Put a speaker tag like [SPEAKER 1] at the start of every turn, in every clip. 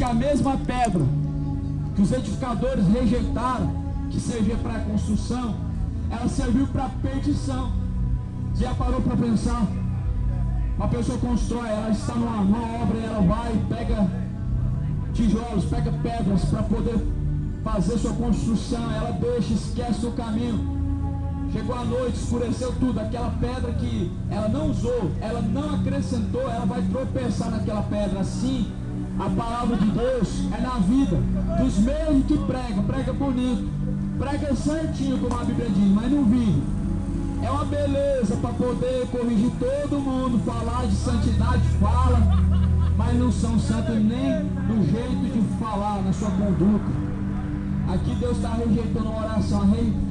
[SPEAKER 1] que a mesma pedra que os edificadores rejeitaram, que servia para a construção, ela serviu para a perdição. Você já parou para pensar? Uma pessoa constrói, ela está numa obra e ela vai, pega tijolos, pega pedras para poder fazer sua construção, ela deixa, esquece o caminho. Chegou a noite, escureceu tudo, aquela pedra que ela não usou, ela não acrescentou, ela vai tropeçar naquela pedra. Assim, a palavra de Deus é na vida dos meios que prega bonito, prega certinho, como a Bíblia diz, mas não vive. É uma beleza para poder corrigir todo mundo, falar de santidade, fala, mas não são santos nem no jeito de falar, na sua conduta. Aqui Deus está rejeitando a oração,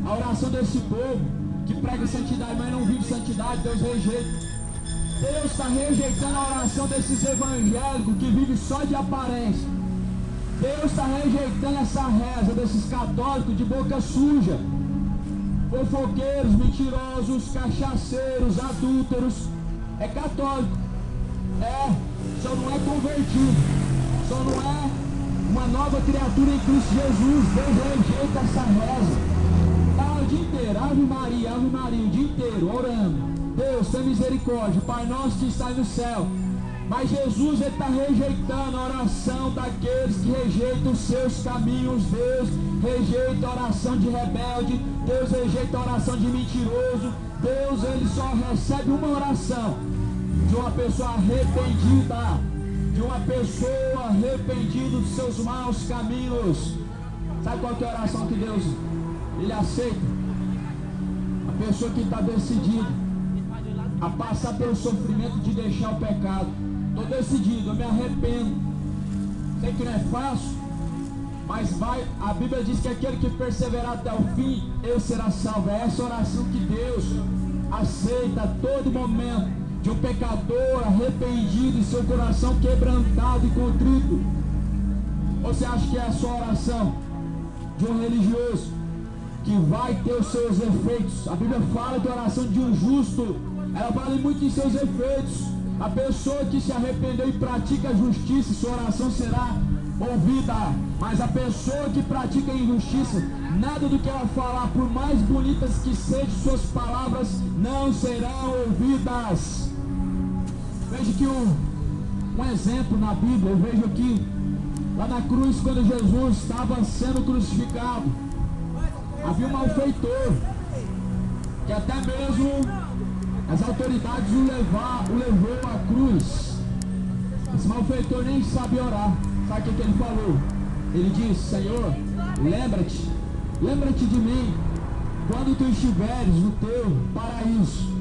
[SPEAKER 1] a oração desse povo que prega santidade, mas não vive santidade. Deus rejeita. Deus está rejeitando a oração desses evangélicos que vivem só de aparência. Deus está rejeitando essa reza desses católicos de boca suja, fofoqueiros, mentirosos, cachaceiros, adúlteros. É católico, só não é convertido, só não é uma nova criatura em Cristo Jesus. Deus rejeita essa reza. Tá o dia inteiro, Ave Maria, o dia inteiro, orando. Deus, tem misericórdia, Pai nosso que está no céu. Mas Jesus está rejeitando a oração daqueles que rejeitam os seus caminhos. Deus rejeita a oração de rebelde. Deus rejeita a oração de mentiroso. Deus, ele só recebe uma oração de uma pessoa arrependida, de uma pessoa arrependida dos seus maus caminhos. Sabe qual que é a oração que Deus ele aceita? A pessoa que está decidida a passar pelo sofrimento de deixar o pecado. Estou decidido, eu me arrependo. Sei que não é fácil, mas vai. A Bíblia diz que aquele que perseverar até o fim, ele será salvo. É essa oração que Deus aceita a todo momento, de um pecador arrependido e seu coração quebrantado e contrito. Ou você acha que é a sua oração de um religioso que vai ter os seus efeitos? A Bíblia fala que a oração de um justo, ela vale muito em seus efeitos. A pessoa que se arrependeu e pratica a justiça, sua oração será ouvida. Mas a pessoa que pratica a injustiça, nada do que ela falar, por mais bonitas que sejam suas palavras, não serão ouvidas. Veja que um exemplo na Bíblia, eu vejo aqui, lá na cruz, quando Jesus estava sendo crucificado, havia um malfeitor, que até mesmo as autoridades o levou à cruz. Esse malfeitor nem sabia orar. Sabe o que ele falou? Ele disse: Senhor, lembra-te de mim quando tu estiveres no teu paraíso.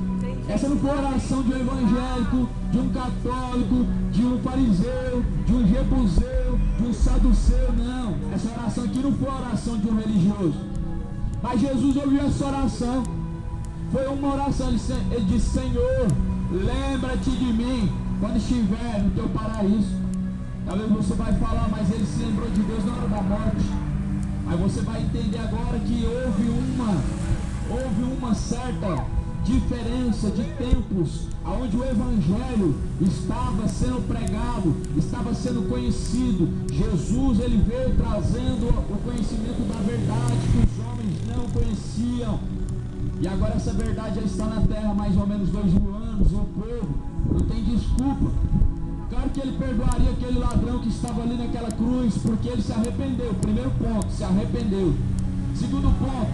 [SPEAKER 1] Essa não foi a oração de um evangélico, de um católico, de um fariseu, de um jebuseu, de um saduceu, não. Essa oração aqui não foi a oração de um religioso. Mas Jesus ouviu essa oração. Foi uma oração, ele disse: Senhor, lembra-te de mim quando estiver no teu paraíso. Talvez você vai falar, mas ele se lembrou de Deus na hora da morte. Aí você vai entender agora que houve uma certa diferença de tempos, onde o Evangelho estava sendo pregado, estava sendo conhecido. Jesus, ele veio trazendo o conhecimento da verdade que os homens não conheciam. E agora essa verdade já está na terra há mais ou menos 2000 anos. E o povo não tem desculpa. Claro que ele perdoaria aquele ladrão que estava ali naquela cruz, porque ele se arrependeu. Primeiro ponto, se arrependeu. Segundo ponto,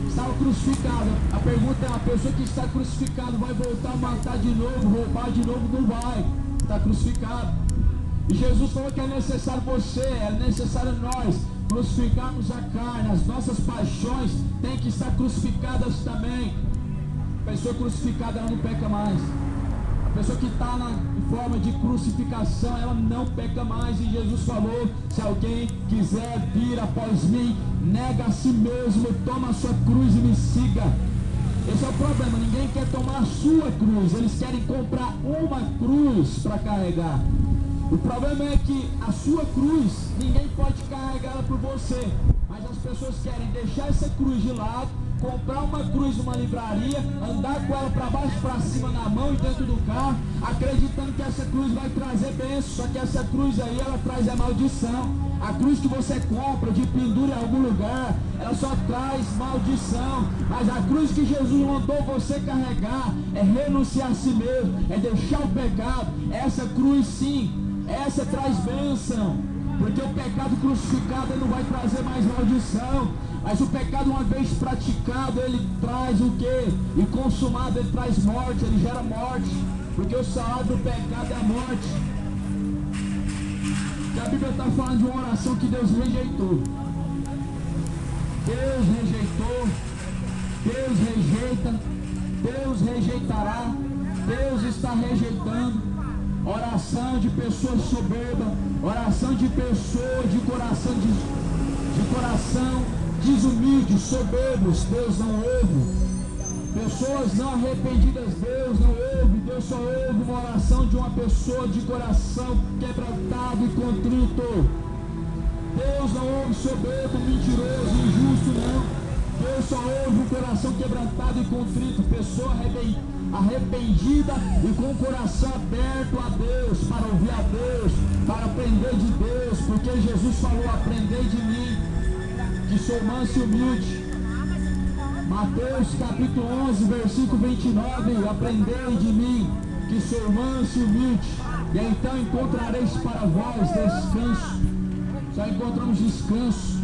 [SPEAKER 1] estava crucificado. A pergunta é: a pessoa que está crucificado vai voltar a matar de novo, roubar de novo? Não vai. Está crucificado. E Jesus falou que é necessário você, é necessário nós crucificarmos a carne. As nossas paixões têm que estar crucificadas também. A pessoa crucificada, ela não peca mais. A pessoa que está em forma de crucificação, ela não peca mais. E Jesus falou: se alguém quiser vir após mim, nega a si mesmo, toma a sua cruz e me siga. Esse é o problema, ninguém quer tomar a sua cruz, eles querem comprar uma cruz para carregar. O problema é que a sua cruz, ninguém pode carregá-la por você, mas as pessoas querem deixar essa cruz de lado, comprar uma cruz numa livraria, andar com ela para baixo, para cima na mão e dentro do carro, acreditando que essa cruz vai trazer bênção. Só que essa cruz aí, ela traz a maldição. A cruz que você compra de pendura em algum lugar, ela só traz maldição. Mas a cruz que Jesus mandou você carregar é renunciar a si mesmo, é deixar o pecado. Essa cruz sim, essa traz bênção. Porque o pecado crucificado ele não vai trazer mais maldição. Mas o pecado uma vez praticado, ele traz o quê? E consumado, ele traz morte, ele gera morte. Porque o salário do pecado é a morte. E a Bíblia está falando de uma oração que Deus rejeitou. Deus rejeitou, Deus rejeita, Deus rejeitará, Deus está rejeitando. Oração de pessoas soberbas, oração de pessoas de coração desumilde, soberbos, Deus não ouve. Pessoas não arrependidas, Deus não ouve. Deus só ouve uma oração de uma pessoa de coração quebrantado e contrito. Deus não ouve soberbo, mentiroso, injusto, não. Deus só ouve um coração quebrantado e contrito, pessoa arrependida e com o coração aberto a Deus, para ouvir a Deus, para aprender de Deus, porque Jesus falou: aprendei de mim, que sou manso e humilde. Mateus capítulo 11, versículo 29, aprendei de mim, que sou manso e humilde, e então encontrareis para vós descanso. Só encontramos descanso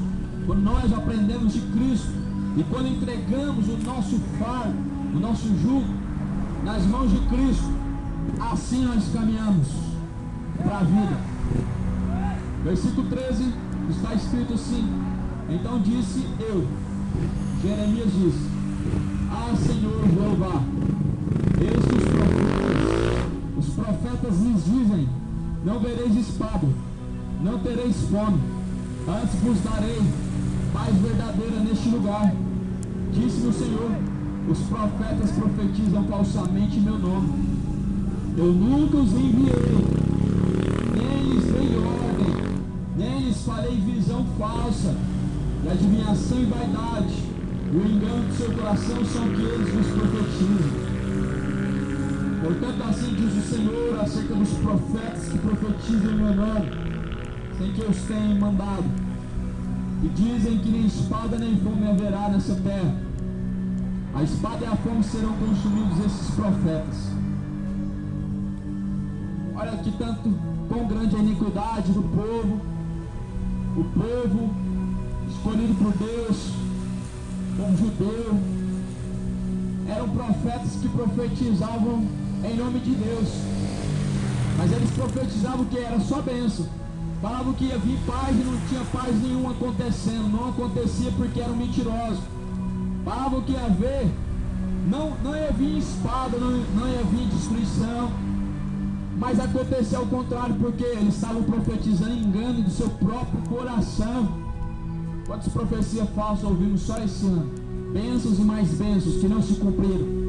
[SPEAKER 1] quando nós aprendemos de Cristo, e quando entregamos o nosso fardo, o nosso jugo, nas mãos de Cristo. Assim nós caminhamos para a vida. Versículo 13, está escrito assim: então disse eu, Jeremias disse: ah, Senhor Jeová, eis que os profetas lhes dizem: não vereis espada, não tereis fome, antes vos darei paz verdadeira neste lugar. Disse-me o Senhor: os profetas profetizam falsamente em meu nome. Eu nunca os enviei, nem lhes dei ordem, nem lhes falei visão falsa, e adivinhação e vaidade, e o engano do seu coração são que eles vos profetizam. Portanto, assim diz o Senhor acerca dos profetas que profetizam em meu nome, sem que eu os tenha mandado, e dizem que nem espada nem fome haverá nessa terra. A espada e a fome serão consumidos esses profetas. Olha que tanto, quão grande a iniquidade do povo. O povo escolhido por Deus, como judeu, eram profetas que profetizavam em nome de Deus. Mas eles profetizavam que era só bênção. Falavam que ia vir paz e não tinha paz nenhuma acontecendo. Não acontecia porque eram mentirosos. Falavam que ia haver, não ia vir espada, não ia vir destruição. Mas aconteceu ao contrário, porque eles estavam profetizando engano do seu próprio coração. Quantas profecias falsas ouvimos só esse ano? Bênçãos e mais bênçãos que não se cumpriram.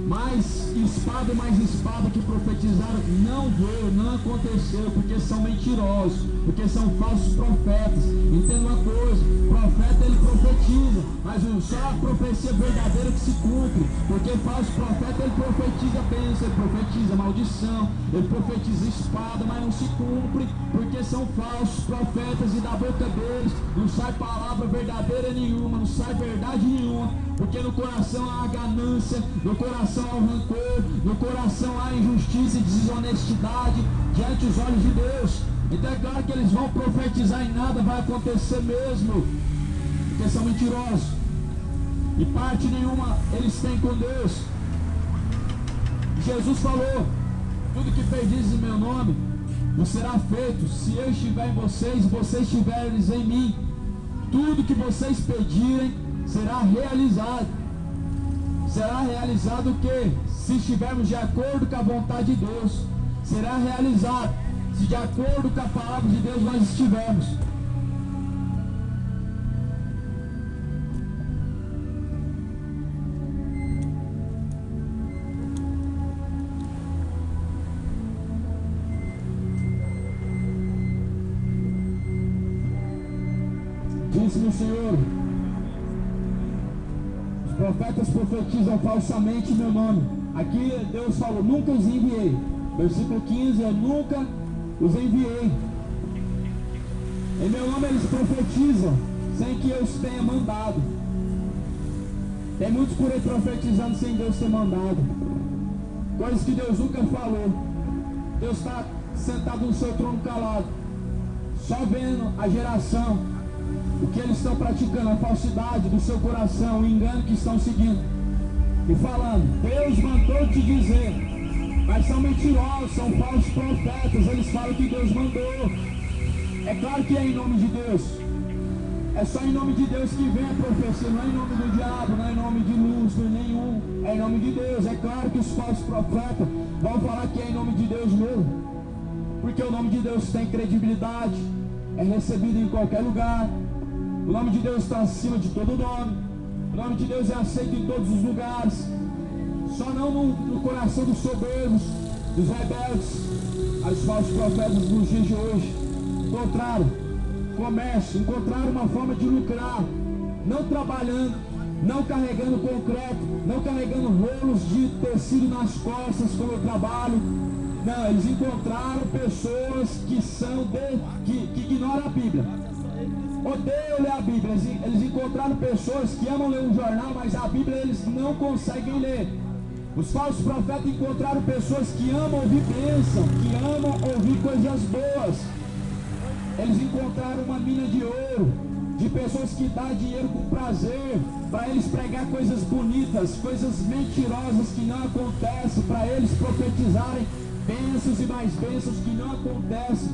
[SPEAKER 1] Mais espada que profetizaram não veio, não aconteceu, porque são mentirosos, porque são falsos profetas. Entenda uma coisa: o profeta ele profetiza, mas só a profecia verdadeira que se cumpre, porque falso profeta ele profetiza bênção, ele profetiza maldição, ele profetiza espada, mas não se cumpre, porque são falsos profetas, e da boca deles não sai palavra verdadeira nenhuma, não sai verdade nenhuma, porque no coração há ganância, no coração há o rancor, no coração há injustiça e desonestidade diante dos olhos de Deus. Então é claro que eles vão profetizar e nada vai acontecer mesmo, porque são mentirosos, e parte nenhuma eles têm com Deus. Jesus falou: tudo que pedis em meu nome não será feito, se eu estiver em vocês e vocês estiverem em mim. Tudo que vocês pedirem será realizado. Será realizado o quê? Se estivermos de acordo com a vontade de Deus. Será realizado se de acordo com a palavra de Deus nós estivermos. Disse-me o Senhor: Profetas profetizam falsamente em meu nome. Aqui Deus falou, nunca os enviei. Versículo 15, eu nunca os enviei. Em meu nome eles profetizam, sem que eu os tenha mandado. Tem muitos por aí profetizando sem Deus ter mandado. Coisas que Deus nunca falou. Deus está sentado no seu trono calado, só vendo a geração, o que eles estão praticando, a falsidade do seu coração, o engano que estão seguindo. E falando, Deus mandou te dizer, mas são mentirosos, são falsos profetas, eles falam que Deus mandou. É claro que é em nome de Deus. É só em nome de Deus que vem a profecia, não é em nome do diabo, não é em nome de Lúcifer nenhum, é em nome de Deus. É claro que os falsos profetas vão falar que é em nome de Deus mesmo, porque o nome de Deus tem credibilidade, é recebido em qualquer lugar. O nome de Deus está acima de todo nome. O nome de Deus é aceito em todos os lugares, só não no coração dos soberbos, dos rebeldes. Os falsos profetas nos dias de hoje encontraram comércio, encontraram uma forma de lucrar, não trabalhando, não carregando concreto, não carregando rolos de tecido nas costas como eu trabalho. Não, eles encontraram pessoas que ignoram a Bíblia, odeiam ler a Bíblia. Eles encontraram pessoas que amam ler um jornal, mas a Bíblia eles não conseguem ler. Os falsos profetas encontraram pessoas que amam ouvir bênção, que amam ouvir coisas boas. Eles encontraram uma mina de ouro, de pessoas que dão dinheiro com prazer, para eles pregar coisas bonitas, coisas mentirosas que não acontecem, para eles profetizarem bênçãos e mais bênçãos que não acontecem.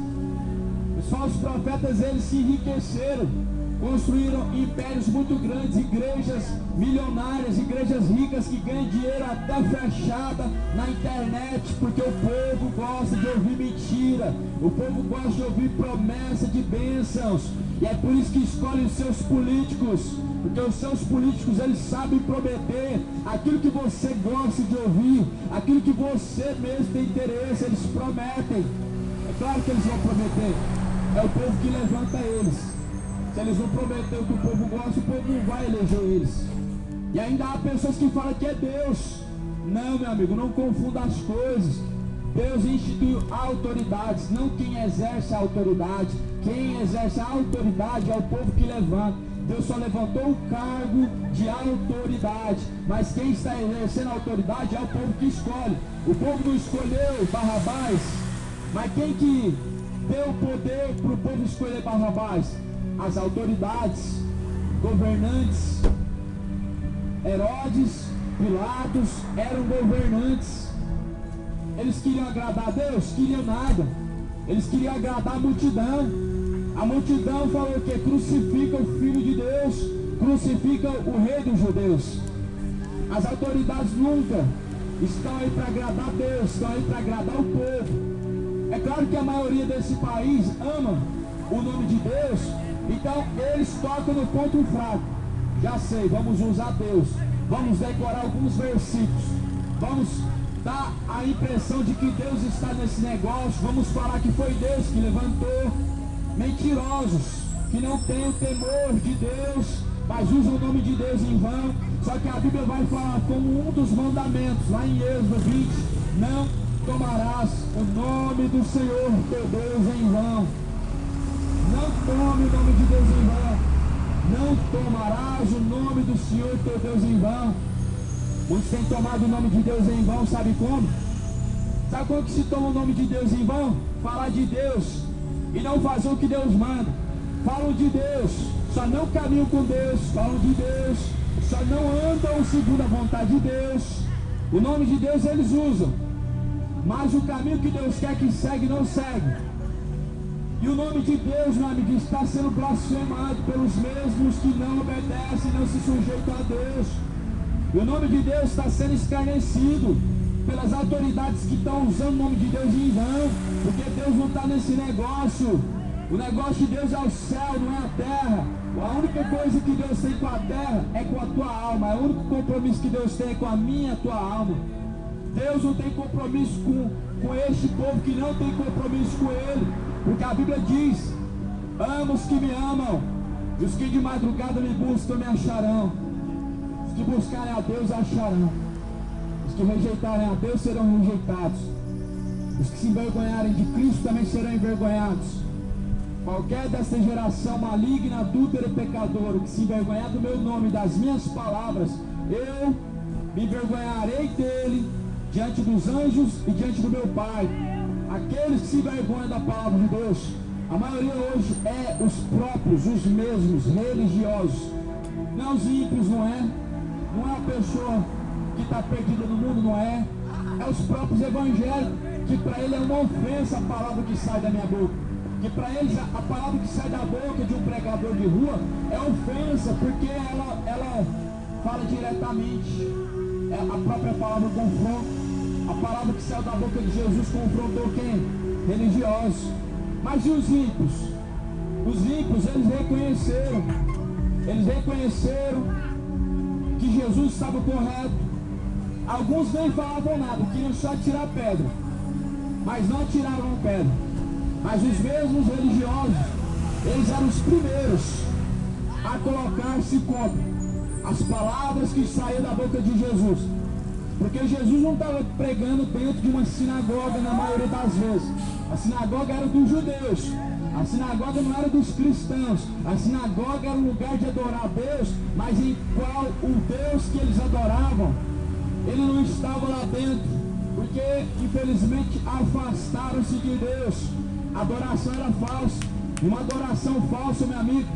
[SPEAKER 1] Os falsos profetas, eles se enriqueceram, construíram impérios muito grandes, igrejas milionárias, igrejas ricas que ganham dinheiro até fechada na internet, porque o povo gosta de ouvir mentira, o povo gosta de ouvir promessa de bênçãos, e é por isso que escolhem os seus políticos, porque os seus políticos eles sabem prometer aquilo que você gosta de ouvir, aquilo que você mesmo tem interesse, eles prometem. É claro que eles vão prometer, é o povo que levanta eles. Se eles não prometerem o que o povo gosta, o povo não vai eleger eles. E ainda há pessoas que falam que é Deus. Não, meu amigo, não confunda as coisas. Deus instituiu autoridades, não quem exerce a autoridade. Quem exerce a autoridade é o povo que levanta. Deus só levantou o cargo de autoridade, mas quem está exercendo a autoridade é o povo que escolhe. O povo não escolheu Barrabás, mas quem que deu o poder para o povo escolher Barrabás? As autoridades, governantes. Herodes, Pilatos eram governantes. Eles queriam agradar a Deus? Queriam nada. Eles queriam agradar a multidão. A multidão falou que crucifica o Filho de Deus, crucifica o Rei dos Judeus. As autoridades nunca estão aí para agradar a Deus, estão aí para agradar o povo. É claro que a maioria desse país ama o nome de Deus, então eles tocam no ponto fraco. Já sei, vamos usar Deus, vamos decorar alguns versículos, vamos dar a impressão de que Deus está nesse negócio, vamos falar que foi Deus que levantou mentirosos, que não têm o temor de Deus, mas usam o nome de Deus em vão. Só que a Bíblia vai falar como um dos mandamentos, lá em Êxodo 20, não tomarás o nome do Senhor teu Deus em vão. Não tome o nome de Deus em vão. Não tomarás o nome do Senhor teu Deus em vão. Muitos têm tomado o nome de Deus em vão, sabe como? Sabe como que se toma o nome de Deus em vão? Falar de Deus e não fazer o que Deus manda. Falam de Deus, só não caminham com Deus. Falam de Deus, só não andam segundo a vontade de Deus. O nome de Deus eles usam, mas o caminho que Deus quer que segue, não segue. E o nome de Deus, meu amigo, está sendo blasfemado pelos mesmos que não obedecem, não se sujeitam a Deus. E o nome de Deus está sendo escarnecido pelas autoridades que estão usando o nome de Deus em vão, porque Deus não está nesse negócio. O negócio de Deus é o céu, não é a terra. A única coisa que Deus tem com a terra é com a tua alma. O único compromisso que Deus tem é com a minha e a tua alma. Deus não tem compromisso com este povo que não tem compromisso com Ele. Porque a Bíblia diz, amo os que me amam, e os que de madrugada me buscam me acharão. Os que buscarem a Deus acharão. Os que rejeitarem a Deus serão rejeitados. Os que se envergonharem de Cristo também serão envergonhados. Qualquer desta geração maligna, adúltera e pecadora, que se envergonhar do meu nome e das minhas palavras, eu me envergonharei dele diante dos anjos e diante do meu Pai. Aqueles que se envergonham da palavra de Deus, a maioria hoje é os próprios, os mesmos, religiosos. Não os ímpios, não é? Não é a pessoa que está perdida no mundo, não é? É os próprios evangélicos, que para ele é uma ofensa a palavra que sai da minha boca. Que para eles a palavra que sai da boca de um pregador de rua é ofensa, porque ela fala diretamente. É a própria palavra confronta. A palavra que saiu da boca de Jesus confrontou quem? Religiosos. Mas e os ímpios? Os ímpios, eles reconheceram que Jesus estava correto. Alguns nem falavam nada, queriam só tirar pedra, mas não tiraram pedra. Mas os mesmos religiosos, eles eram os primeiros a colocar-se contra as palavras que saíam da boca de Jesus. Porque Jesus não estava pregando dentro de uma sinagoga na maioria das vezes. A sinagoga era dos judeus. A sinagoga não era dos cristãos. A sinagoga era um lugar de adorar a Deus, mas em qual o Deus que eles adoravam, ele não estava lá dentro. Porque, infelizmente, afastaram-se de Deus. A adoração era falsa. E uma adoração falsa, meu amigo,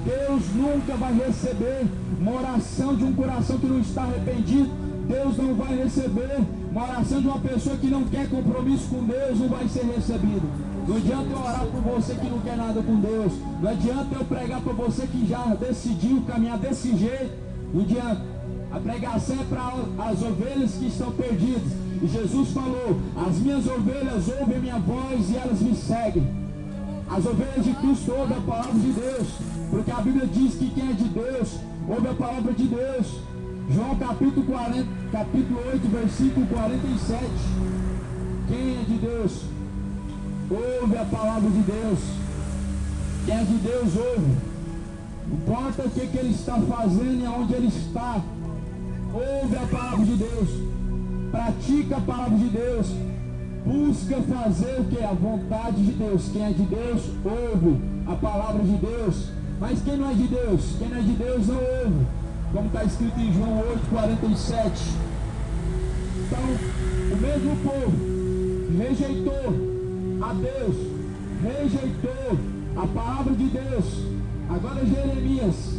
[SPEAKER 1] Deus nunca vai receber. Uma oração de um coração que não está arrependido, Deus não vai receber. Uma oração de uma pessoa que não quer compromisso com Deus não vai ser recebida. Não adianta eu orar por você que não quer nada com Deus. Não adianta eu pregar por você que já decidiu caminhar desse jeito. Não adianta. A pregação é para as ovelhas que estão perdidas. E Jesus falou: as minhas ovelhas ouvem a minha voz e elas me seguem. As ovelhas de Cristo ouvem a palavra de Deus, porque a Bíblia diz que quem é de Deus ouve a palavra de Deus. João capítulo 8, versículo 47. Quem é de Deus ouve a palavra de Deus. Quem é de Deus ouve. Não importa o que ele está fazendo e aonde ele está, ouve a palavra de Deus, pratica a palavra de Deus, busca fazer o que? A vontade de Deus. Quem é de Deus ouve a palavra de Deus. Mas quem não é de Deus? Quem não é de Deus não ouve, como está escrito em João 8, 47. Então, o mesmo povo rejeitou a Deus, rejeitou a palavra de Deus. Agora Jeremias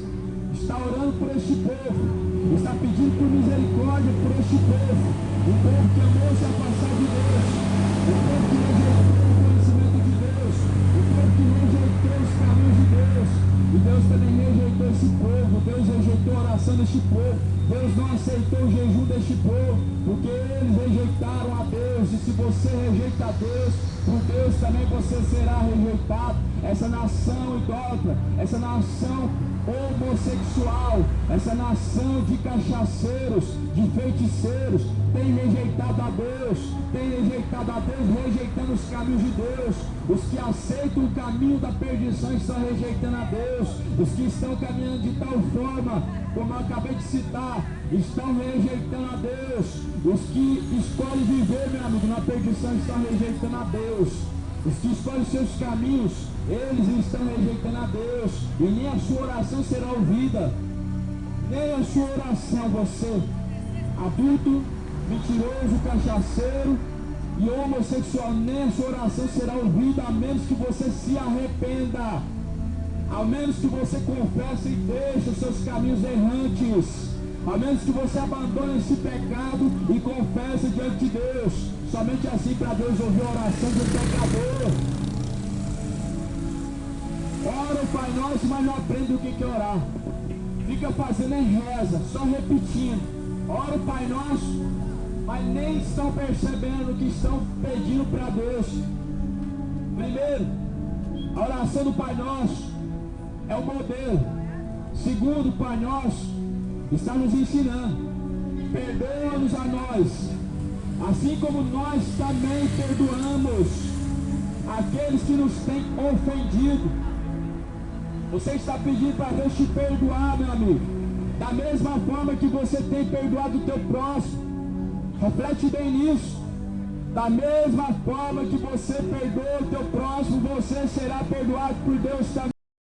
[SPEAKER 1] está orando por este povo, está pedindo por misericórdia por este povo, o povo que amou se afastar de Deus, o povo que rejeitou o conhecimento de Deus, o povo que rejeitou os caminhos de Deus. E Deus também rejeitou esse povo. Deus rejeitou a oração deste povo. Deus não aceitou o jejum deste povo, porque eles rejeitaram a Deus. E se você rejeita a Deus, por Deus também você será rejeitado. Essa nação idólatra, essa nação homossexual, essa nação de cachaceiros, de feiticeiros, tem rejeitado a Deus, rejeitando os caminhos de Deus. Os que aceitam o caminho da perdição estão rejeitando a Deus. Os que estão caminhando de tal forma, como eu acabei de citar, estão rejeitando a Deus. Os que escolhem viver, meu amigo, na perdição estão rejeitando a Deus. Os que escolhem seus caminhos, eles estão rejeitando a Deus. E nem a sua oração será ouvida. Nem a sua oração, você, adulto, mentiroso, cachaceiro e homossexual, nem a sua oração será ouvida, a menos que você se arrependa, a menos que você confesse e deixe os seus caminhos errantes, a menos que você abandone esse pecado e confesse diante de Deus. Somente assim para Deus ouvir a oração do pecador. Ora o Pai Nosso, mas não aprende o que é orar. Fica fazendo reza, só repetindo. Ora o Pai Nosso, mas nem estão percebendo o que estão pedindo para Deus. Primeiro, a oração do Pai Nosso é o modelo. Segundo, o Pai Nosso está nos ensinando: perdoa-nos a nós, assim como nós também perdoamos aqueles que nos têm ofendido. Você está pedindo para Deus te perdoar, meu amigo. Da mesma forma que você tem perdoado o teu próximo, reflete bem nisso. Da mesma forma que você perdoa o teu próximo, você será perdoado por Deus também.